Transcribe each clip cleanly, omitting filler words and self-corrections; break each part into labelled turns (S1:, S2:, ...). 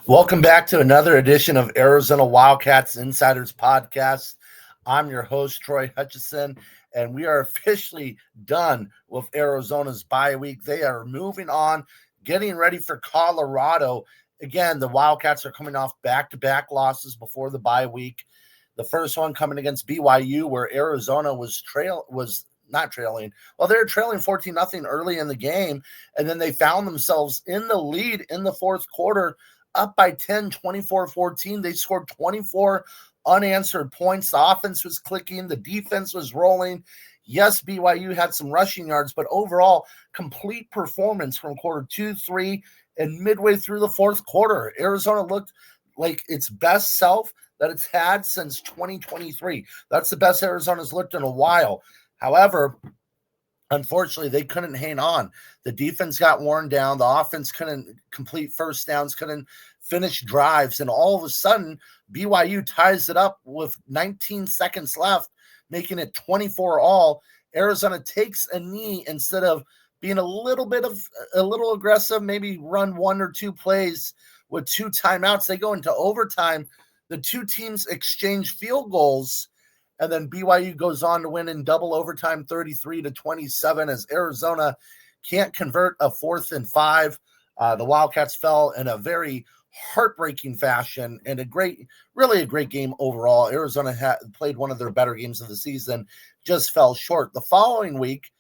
S1: Welcome back to another edition of Arizona Wildcats Insiders Podcast. I'm your host, Troy Hutchison, and we are officially done with Arizona's bye week. They are moving on, getting ready for Colorado. Again, the Wildcats are coming off back-to-back losses before the bye week. The first one coming against BYU, where Arizona was not trailing. Well, they were trailing 14-0 early in the game, and then they found themselves in the lead in the fourth quarter, up by 10, 24-14. They scored 24 unanswered points. The offense was clicking. The defense was rolling. Yes, BYU had some rushing yards, but overall, complete performance from quarter 2, 3, and midway through the fourth quarter. Arizona looked like its best self that it's had since 2023. That's the best Arizona's looked in a while. However, unfortunately, they couldn't hang on. The defense got worn down. The offense couldn't complete first downs, couldn't finish drives. And all of a sudden, BYU ties it up with 19 seconds left, making it 24-all. Arizona takes a knee instead of being a little aggressive, maybe run one or two plays with two timeouts. They go into overtime. The two teams exchange field goals. And then BYU goes on to win in double overtime 33-27 as Arizona can't convert a 4th and 5. The Wildcats fell in a very heartbreaking fashion and really a great game overall. Arizona played one of their better games of the season, just fell short. The following week,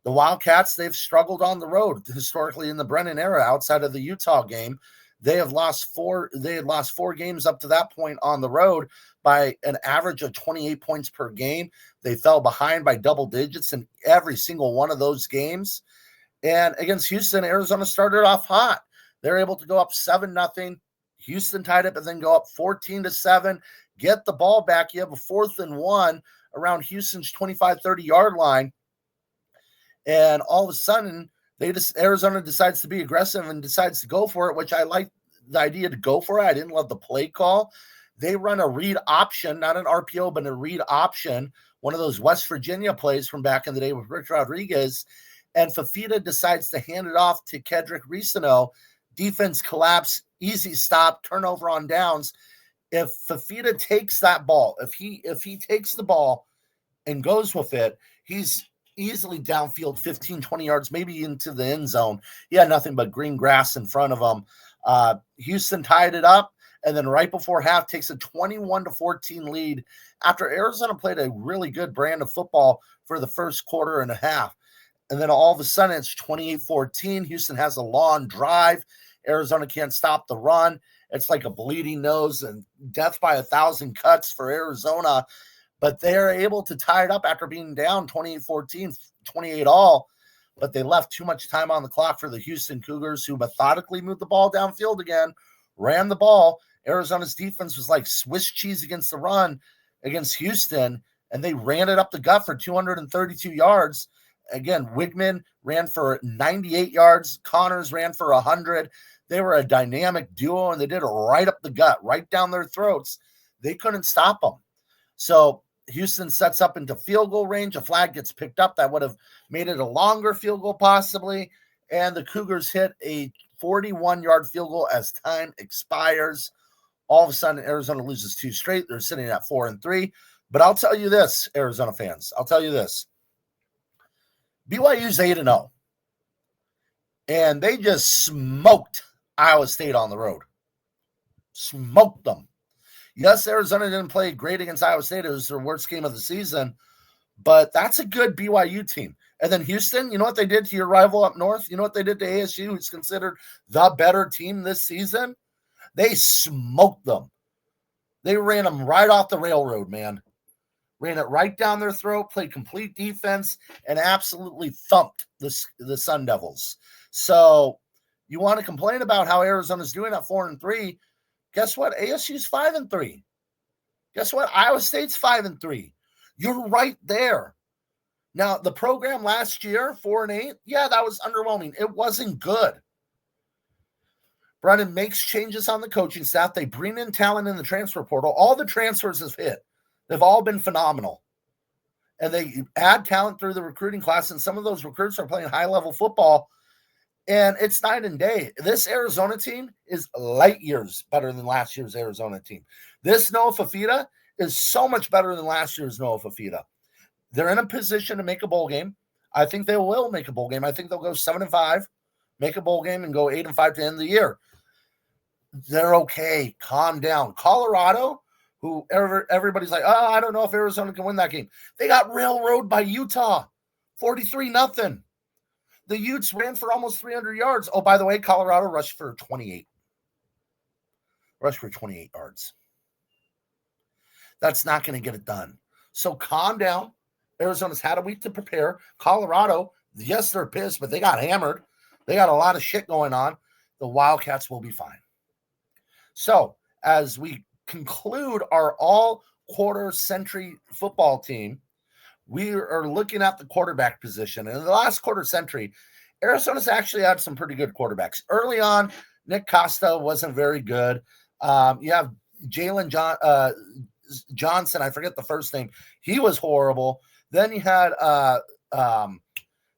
S1: the Wildcats, they've struggled on the road historically in the Brennan era outside of the Utah game. They had lost four games up to that point on the road by an average of 28 points per game. They fell behind by double digits in every single one of those games. And against Houston, Arizona started off hot. They're able to go up 7-0. Houston tied it, but then go up 14-7, get the ball back. You have a 4th and 1 around Houston's 25-30 yard line. And all of a sudden, Arizona decides to be aggressive and decides to go for it, which I like the idea to go for it. I didn't love the play call. They run a read option, not an RPO, but a read option, one of those West Virginia plays from back in the day with Rich Rodriguez. And Fafita decides to hand it off to Kedrick Ricino. Defense collapse, easy stop, turnover on downs. If Fafita takes that ball, if he takes the ball and goes with it, he's easily downfield 15, 20 yards, maybe into the end zone. He had nothing but green grass in front of him. Houston tied it up, and then right before half takes a 21-14 lead after Arizona played a really good brand of football for the first quarter and a half. And then all of a sudden it's 28-14. Houston has a long drive. Arizona can't stop the run. It's like a bleeding nose and death by 1,000 cuts for Arizona. But they're able to tie it up after being down 28-14, 28-all. But they left too much time on the clock for the Houston Cougars, who methodically moved the ball downfield again, ran the ball. Arizona's defense was like Swiss cheese against the run against Houston, and they ran it up the gut for 232 yards. Again, Wigman ran for 98 yards. Connors ran for 100. They were a dynamic duo, and they did it right up the gut, right down their throats. They couldn't stop them. So Houston sets up into field goal range. A flag gets picked up. That would have made it a longer field goal possibly. And the Cougars hit a 41-yard field goal as time expires. All of a sudden, Arizona loses 2 straight. They're sitting at 4-3. But I'll tell you this, Arizona fans. I'll tell you this. BYU's 8-0. And they just smoked Iowa State on the road. Smoked them. Yes, Arizona didn't play great against Iowa State. It was their worst game of the season. But that's a good BYU team. And then Houston, you know what they did to your rival up north? You know what they did to ASU, who's considered the better team this season? They smoked them. They ran them right off the railroad, man. Ran it right down their throat, played complete defense, and absolutely thumped the Sun Devils. So you want to complain about how Arizona's doing at 4-3. Guess what? ASU's 5-3. Guess what? Iowa State's 5-3. You're right there. Now, the program last year, 4-8, yeah, that was underwhelming. It wasn't good. Brennan makes changes on the coaching staff. They bring in talent in the transfer portal. All the transfers have hit. They've all been phenomenal. And they add talent through the recruiting class, and some of those recruits are playing high-level football. And it's night and day. This Arizona team is light years better than last year's Arizona team. This Noah Fafita is so much better than last year's Noah Fafita. They're in a position to make a bowl game. I think they will make a bowl game. I think they'll go 7-5, make a bowl game, and go 8-5 to end of the year. They're okay. Calm down. Colorado, who everybody's like, oh, I don't know if Arizona can win that game. They got railroaded by Utah, 43-0. The Utes ran for almost 300 yards. Oh, by the way, Colorado rushed for 28. Rushed for 28 yards. That's not going to get it done. So calm down. Arizona's had a week to prepare. Colorado, yes, they're pissed, but they got hammered. They got a lot of shit going on. The Wildcats will be fine. So as we conclude our all-quarter century football team, we are looking at the quarterback position. And in the last quarter century, Arizona's actually had some pretty good quarterbacks. Early on, Nick Costa wasn't very good. You have Jalen Johnson, I forget the first name. He was horrible. Then you had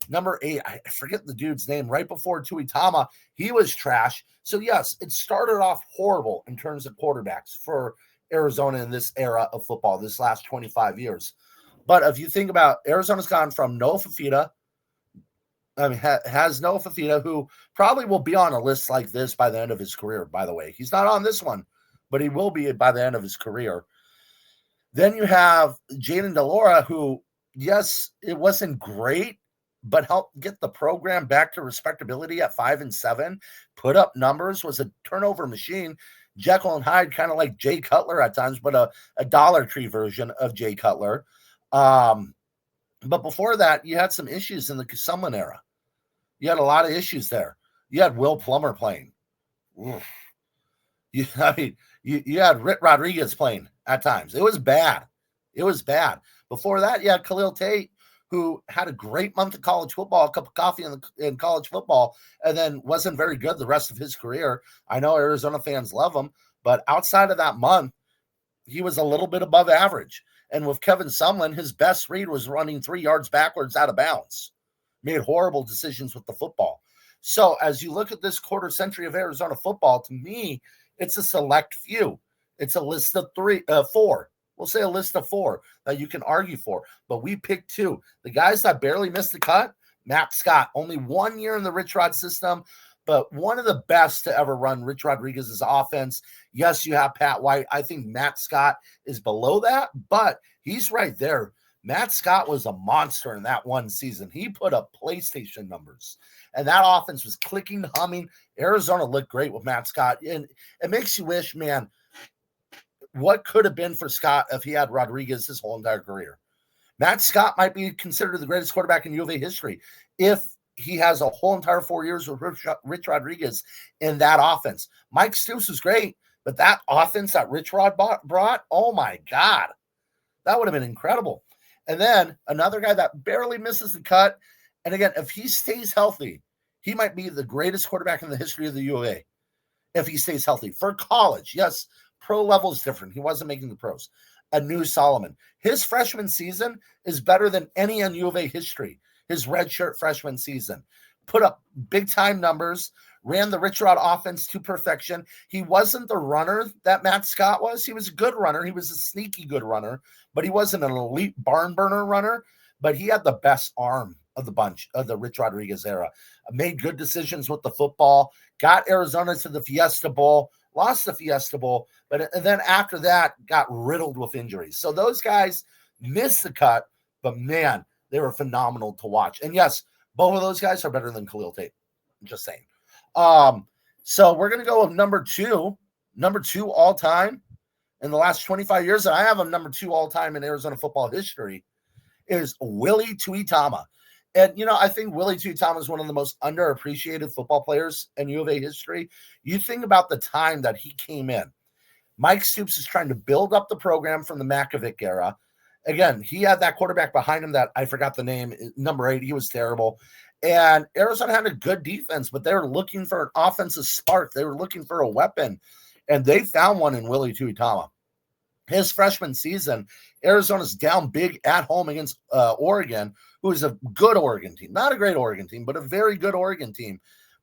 S1: number 8, I forget the dude's name, right before Tuitama. He was trash. So, yes, it started off horrible in terms of quarterbacks for Arizona in this era of football, this last 25 years. But if you think about Arizona's gone from Noah Fafita, has Noah Fafita, who probably will be on a list like this by the end of his career, by the way. He's not on this one, but he will be by the end of his career. Then you have Jaden DeLora, who, yes, it wasn't great, but helped get the program back to respectability at 5-7, put up numbers, was a turnover machine. Jekyll and Hyde, kind of like Jay Cutler at times, but a Dollar Tree version of Jay Cutler. But before that, you had some issues in the Sumlin era. You had a lot of issues there. You had Will Plummer playing. You had Rick Rodriguez playing at times. It was bad. It was bad. Before that, you had Khalil Tate, who had a great month of college football, a cup of coffee in college football, and then wasn't very good the rest of his career. I know Arizona fans love him, but outside of that month, he was a little bit above average. And with Kevin Sumlin, his best read was running 3 yards backwards out of bounds. Made horrible decisions with the football. So as you look at this quarter century of Arizona football, to me, it's a select few. It's a list of 4. We'll say a list of 4 that you can argue for, but we picked 2. The guys that barely missed the cut, Matt Scott, only 1 year in the Rich Rod system, but one of the best to ever run Rich Rodriguez's offense. Yes, you have Pat White. I think Matt Scott is below that, but he's right there. Matt Scott was a monster in that one season. He put up PlayStation numbers, and that offense was clicking, humming. Arizona looked great with Matt Scott, and it makes you wish, man, what could have been for Scott if he had Rodriguez his whole entire career? Matt Scott might be considered the greatest quarterback in U of A history if he has a whole entire 4 years with Rich Rodriguez in that offense. Mike Stoops was great, but that offense that Rich Rod brought, oh my God, that would have been incredible. And then another guy that barely misses the cut, and again, if he stays healthy, he might be the greatest quarterback in the history of the U of A if he stays healthy. For college, yes, pro level is different. He wasn't making the pros. Anu Solomon. His freshman season is better than any in U of A history. His redshirt freshman season. Put up big-time numbers, ran the Rich Rod offense to perfection. He wasn't the runner that Matt Scott was. He was a good runner. He was a sneaky good runner, but he wasn't an elite barn burner runner, but he had the best arm of the bunch of the Rich Rodriguez era. Made good decisions with the football, got Arizona to the Fiesta Bowl, lost the Fiesta Bowl, but and then after that got riddled with injuries. So those guys missed the cut, but man, they were phenomenal to watch. And yes, both of those guys are better than Khalil Tate. I'm just saying. So we're going to go with number two all time in the last 25 years. And I have him number 2 all time in Arizona football history is Willie Tuitama. And, you know, I think Willie Tuitama is one of the most underappreciated football players in U of A history. You think about the time that he came in. Mike Stoops is trying to build up the program from the Makovic era. Again, he had that quarterback behind him that I forgot the name, number 8. He was terrible. And Arizona had a good defense, but they were looking for an offensive spark. They were looking for a weapon, and they found one in Willie Tuitama. His freshman season, Arizona's down big at home against Oregon, who is a good Oregon team. Not a great Oregon team, but a very good Oregon team.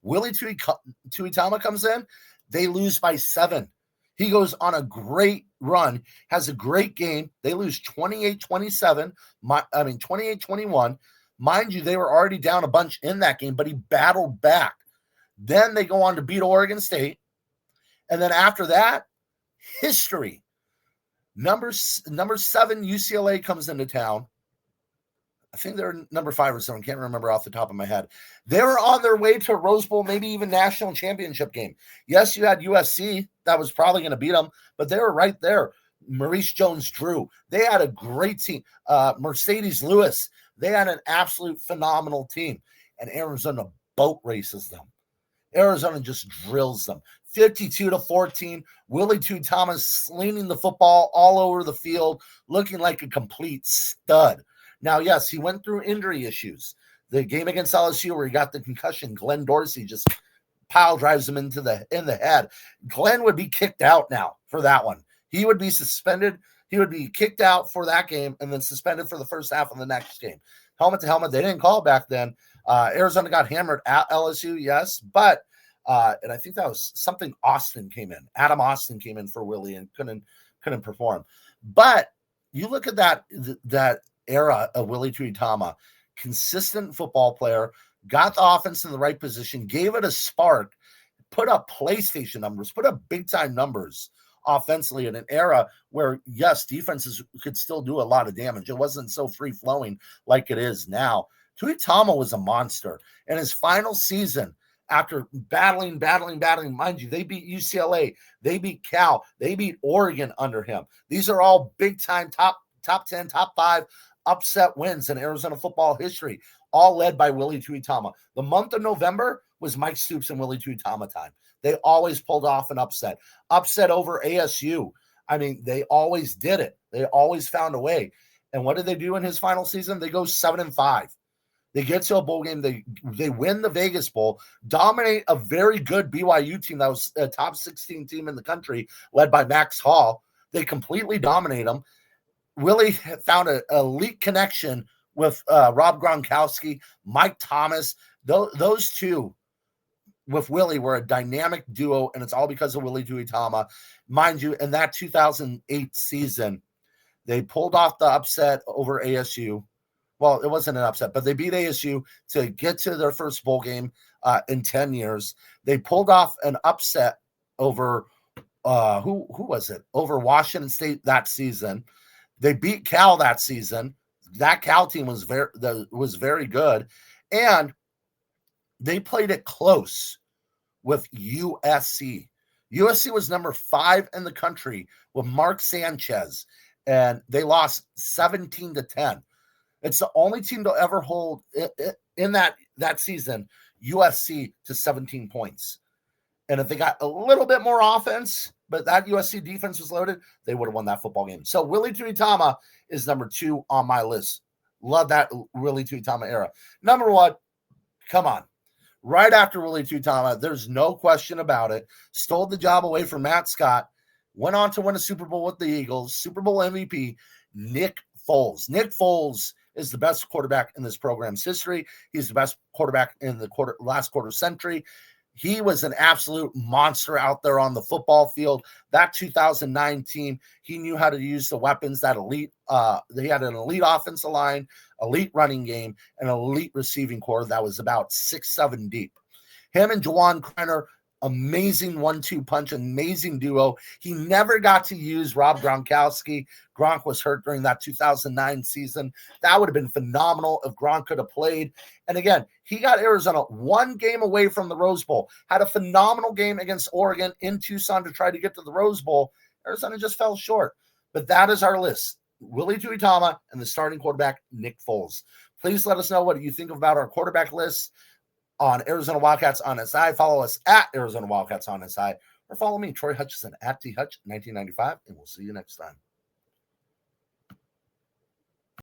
S1: Willie Tuitama comes in, they lose by 7. He goes on a great run, has a great game. They lose 28-27, 28-21. Mind you, they were already down a bunch in that game, but he battled back. Then they go on to beat Oregon State. And then after that, history. Number 7, UCLA comes into town. I think they're number 5 or something. Can't remember off the top of my head. They were on their way to a Rose Bowl, maybe even national championship game. Yes, you had USC. That was probably going to beat them, but they were right there. Maurice Jones-Drew. They had a great team. Mercedes Lewis. They had an absolute phenomenal team. And Arizona boat races them. Arizona just drills them. 52-14. Willie Tuitama slinging the football all over the field, looking like a complete stud. Now, yes, he went through injury issues. The game against LSU where he got the concussion, Glenn Dorsey just pile drives him in the head. Glenn would be kicked out now for that one. He would be suspended. He would be kicked out for that game and then suspended for the first half of the next game. Helmet to helmet. They didn't call it back then. Arizona got hammered at LSU, yes, but and I think that was something Austin came in. Adam Austin came in for Willie and couldn't perform. But you look at that era of Willie Tuitama, consistent football player, got the offense in the right position, gave it a spark, put up PlayStation numbers, put up big-time numbers offensively in an era where, yes, defenses could still do a lot of damage. It wasn't so free-flowing like it is now. Tuitama was a monster. In his final season, after battling, mind you, they beat UCLA, they beat Cal, they beat Oregon under him. These are all big-time top 10, top 5 upset wins in Arizona football history, all led by Willie Tuitama. The month of November was Mike Stoops and Willie Tuitama time. They always pulled off an upset. Upset over ASU. I mean, they always did it. They always found a way. And what did they do in his final season? They go 7-5. They get to a bowl game. They win the Vegas Bowl, dominate a very good BYU team that was a top 16 team in the country, led by Max Hall. They completely dominate them. Willie found an elite connection with Rob Gronkowski, Mike Thomas. Those two with Willie were a dynamic duo, and it's all because of Willie Tuitama. Mind you, in that 2008 season, they pulled off the upset over ASU. Well, it wasn't an upset, but they beat ASU to get to their first bowl game in 10 years. They pulled off an upset over who was it? Over Washington State that season. They beat Cal that season. That Cal team was very good, and they played it close with USC. USC was number 5 in the country with Mark Sanchez, and they lost 17-10. It's the only team to ever hold in that season USC to 17 points. And if they got a little bit more offense, but that USC defense was loaded, they would have won that football game. So Willie Tuitama is number 2 on my list. Love that Willie Tuitama era. Number 1, come on. Right after Willie Tuitama, there's no question about it, stole the job away from Matt Scott, went on to win a Super Bowl with the Eagles, Super Bowl MVP, Nick Foles. Nick Foles is the best quarterback in this program's history. He's the best quarterback in the last quarter century. He was an absolute monster out there on the football field. That 2009 team, he knew how to use the weapons, that elite. They had an elite offensive line, elite running game, and an elite receiving core that was about 6-7 deep. Him and Jawan Kreiner, amazing 1-2 punch, amazing duo. He never got to use Rob Gronkowski. Gronk was hurt during that 2009 season. That would have been phenomenal if Gronk could have played. And again, he got Arizona 1 game away from the Rose Bowl, had a phenomenal game against Oregon in Tucson to try to get to the Rose Bowl. Arizona just fell short. But that is our list. Willie Tuitama and the starting quarterback, Nick Foles. Please let us know what you think about our quarterback list on Arizona Wildcats on SI. Follow us at Arizona Wildcats on SI, or follow me, Troy Hutchison, at THutch1995, and we'll see you next time.